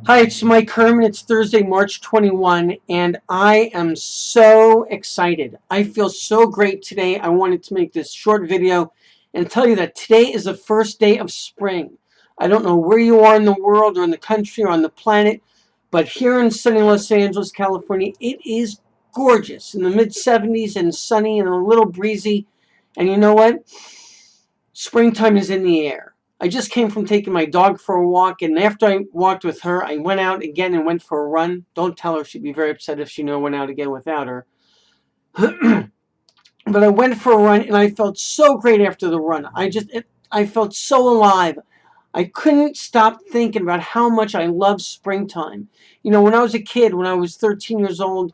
Hi, it's Mike Herman. It's Thursday, March 21, and I am so excited. I feel so great today. I wanted to make this short video and tell you that today is the first day of spring. I don't know where you are in the world or in the country or on the planet, but here in sunny Los Angeles, California, it is gorgeous in the mid-70s and sunny and a little breezy. And you know what? Springtime is in the air. I just came from taking my dog for a walk, and after I walked with her, I went out again and went for a run. Don't tell her, she'd be very upset if she knew I went out again without her. But I went for a run, and I felt so great after the run. I felt so alive. I couldn't stop thinking about how much I love springtime. You know, when I was a kid, when I was 13 years old,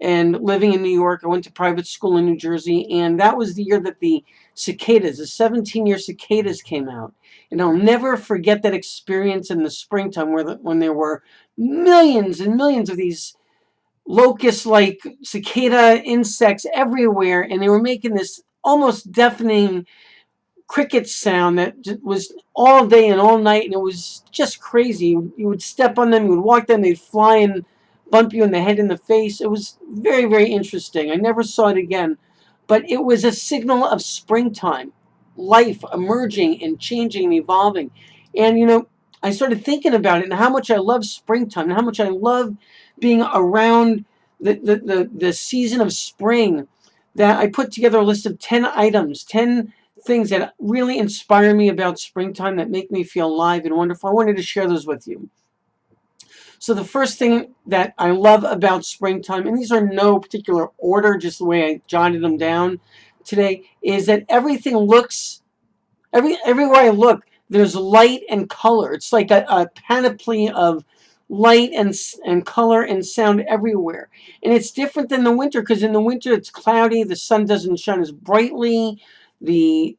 and living in New York, I went to private school in New Jersey, and that was the year that the cicadas, the 17-year cicadas came out. And I'll never forget that experience in the springtime when there were millions and millions of these locust-like cicada insects everywhere, and they were making this almost deafening cricket sound that was all day and all night, and it was just crazy. You would step on them, you would walk them, they'd fly and bump you in the head and the face. It was very, very interesting. I never saw it again, but it was a signal of springtime, life emerging and changing and evolving. And you know, I started thinking about it and how much I love springtime and how much I love being around the season of spring, that I put together a list of 10 items, 10 things that really inspire me about springtime, that make me feel alive and wonderful. I wanted to share those with you. So the first thing that I love about springtime, and these are no particular order, just the way I jotted them down today, is that everything looks, everywhere I look, there's light and color. It's like a panoply of light and color and sound everywhere. And it's different than the winter, because in the winter it's cloudy, the sun doesn't shine as brightly, the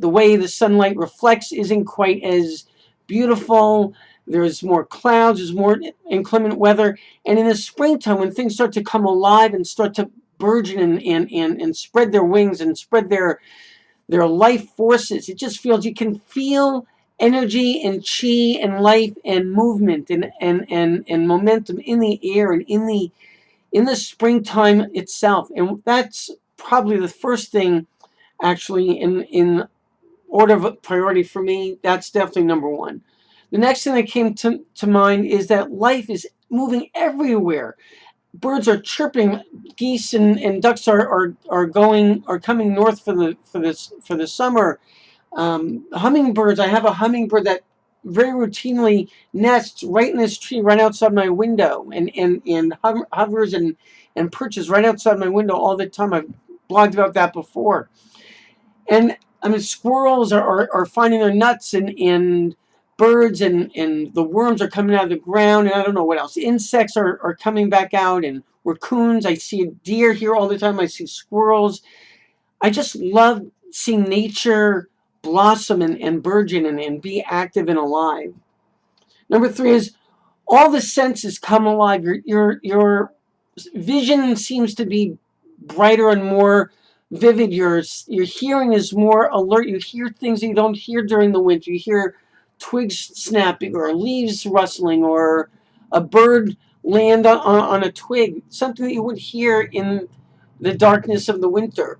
way the sunlight reflects isn't quite as beautiful. There's more clouds, there's more inclement weather. And in the springtime, when things start to come alive and start to burgeon and spread their wings and spread their life forces, it just feels, you can feel energy and chi and life and movement and momentum in the air and in the springtime itself. And that's probably the first thing, actually, in order of priority for me. That's definitely number one. The next thing that came to mind is that life is moving everywhere. Birds are chirping, geese and ducks are coming north for the summer. Hummingbirds. I have a hummingbird that very routinely nests right in this tree right outside my window, and hovers and perches right outside my window all the time. I've blogged about that before. And I mean, squirrels are finding their nuts, and birds and the worms are coming out of the ground, and I don't know what else. Insects are coming back out, and raccoons. I see deer here all the time. I see squirrels. I just love seeing nature blossom and burgeon and be active and alive. Number three is all the senses come alive. Your vision seems to be brighter and more vivid. Your hearing is more alert. You hear things that you don't hear during the winter. You hear twigs snapping or leaves rustling or a bird land on a twig, something that you would hear in the darkness of the winter.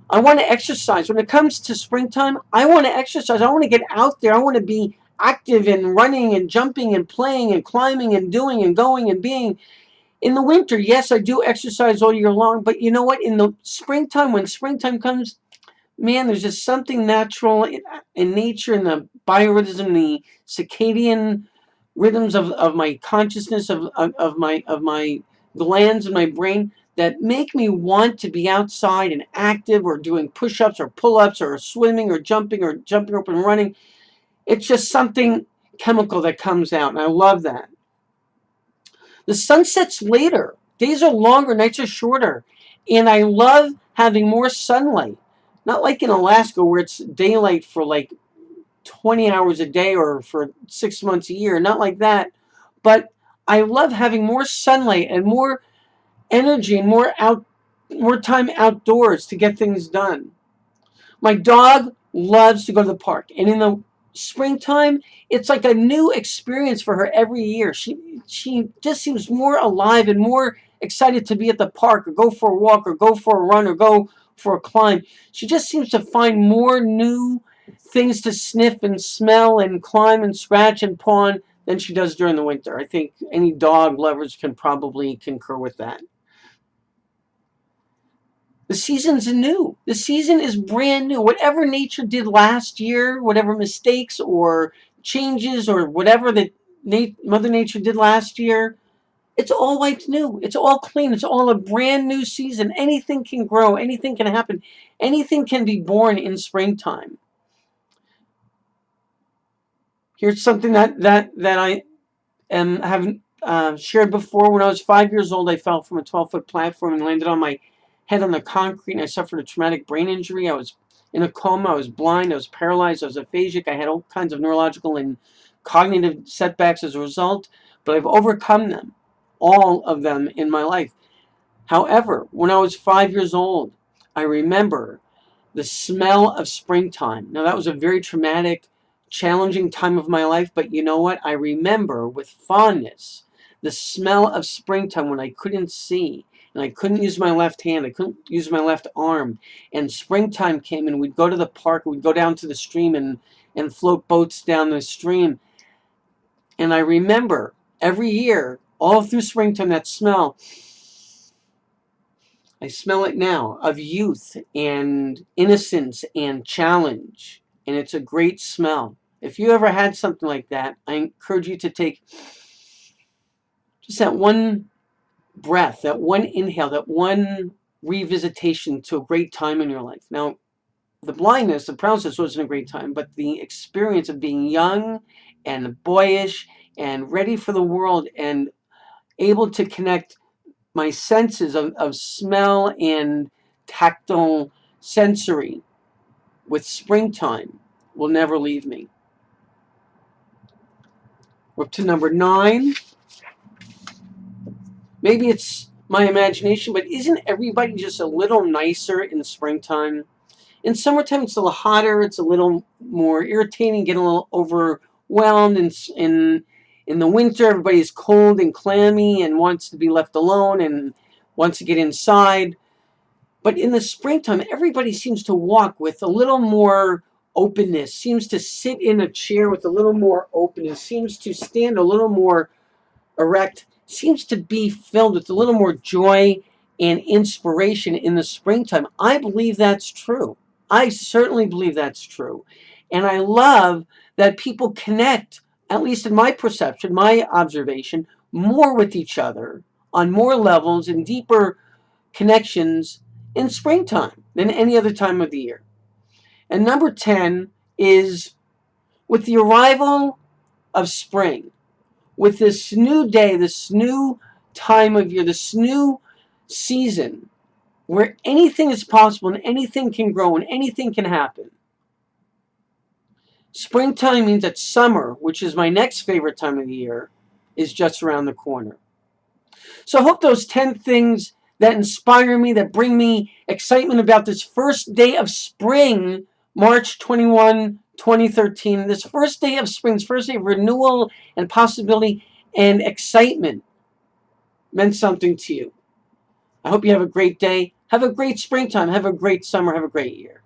I want to exercise. When it comes to springtime, I want to exercise. I want to get out there. I want to be active and running and jumping and playing and climbing and doing and going and being. In the winter, yes, I do exercise all year long, but you know what? In the springtime, when springtime comes, man, there's just something natural in nature, in the biorhythm, the circadian rhythms of my consciousness, of my glands in my brain, that make me want to be outside and active, or doing push-ups or pull-ups or swimming or jumping rope and running. It's just something chemical that comes out, and I love that. The sun sets later. Days are longer, nights are shorter, and I love having more sunlight. Not like in Alaska, where it's daylight for like 20 hours a day or for 6 months a year. Not like that. But I love having more sunlight and more energy and more time outdoors to get things done. My dog loves to go to the park. And in the springtime, it's like a new experience for her every year. She just seems more alive and more excited to be at the park or go for a walk or go for a run or go for a climb. She just seems to find more new things to sniff and smell and climb and scratch and paw on than she does during the winter. I think any dog lovers can probably concur with that. The season's new. The season is brand new. Whatever nature did last year, whatever mistakes or changes or whatever that Mother Nature did last year, it's all wiped new. It's all clean. It's all a brand new season. Anything can grow. Anything can happen. Anything can be born in springtime. Here's something that I have shared before. When I was 5 years old, I fell from a 12-foot platform and landed on my head on the concrete, and I suffered a traumatic brain injury. I was in a coma. I was blind. I was paralyzed. I was aphasic. I had all kinds of neurological and cognitive setbacks as a result, but I've overcome them, all of them in my life. However, when I was 5 years old, I remember the smell of springtime. Now, that was a very traumatic, challenging time of my life, but you know what? I remember with fondness the smell of springtime when I couldn't see and I couldn't use my left hand, I couldn't use my left arm, and springtime came and we'd go to the park, we'd go down to the stream and float boats down the stream. And I remember every year, all through springtime, that smell. I smell it now, of youth and innocence and challenge. And it's a great smell. If you ever had something like that, I encourage you to take just that one breath, that one inhale, that one revisitation to a great time in your life. Now, the blindness, the paralysis wasn't a great time, but the experience of being young and boyish and ready for the world and able to connect my senses of smell and tactile sensory with springtime will never leave me. We're up to number 9. Maybe it's my imagination, but isn't everybody just a little nicer in springtime? In summertime, it's a little hotter. It's a little more irritating, getting a little overwhelmed. In the winter, everybody's cold and clammy and wants to be left alone and wants to get inside. But in the springtime, everybody seems to walk with a little more openness, seems to sit in a chair with a little more openness, seems to stand a little more erect, seems to be filled with a little more joy and inspiration in the springtime. I believe that's true. I certainly believe that's true. And I love that people connect, at least in my perception, my observation, more with each other on more levels and deeper connections in springtime than any other time of the year. And number 10 is with the arrival of spring, with this new day, this new time of year, this new season where anything is possible and anything can grow and anything can happen. Springtime means that summer, which is my next favorite time of the year, is just around the corner. So I hope those 10 things that inspire me, that bring me excitement about this first day of spring, March 21, 2013, this first day of spring, this first day of renewal and possibility and excitement meant something to you. I hope you have a great day. Have a great springtime. Have a great summer. Have a great year.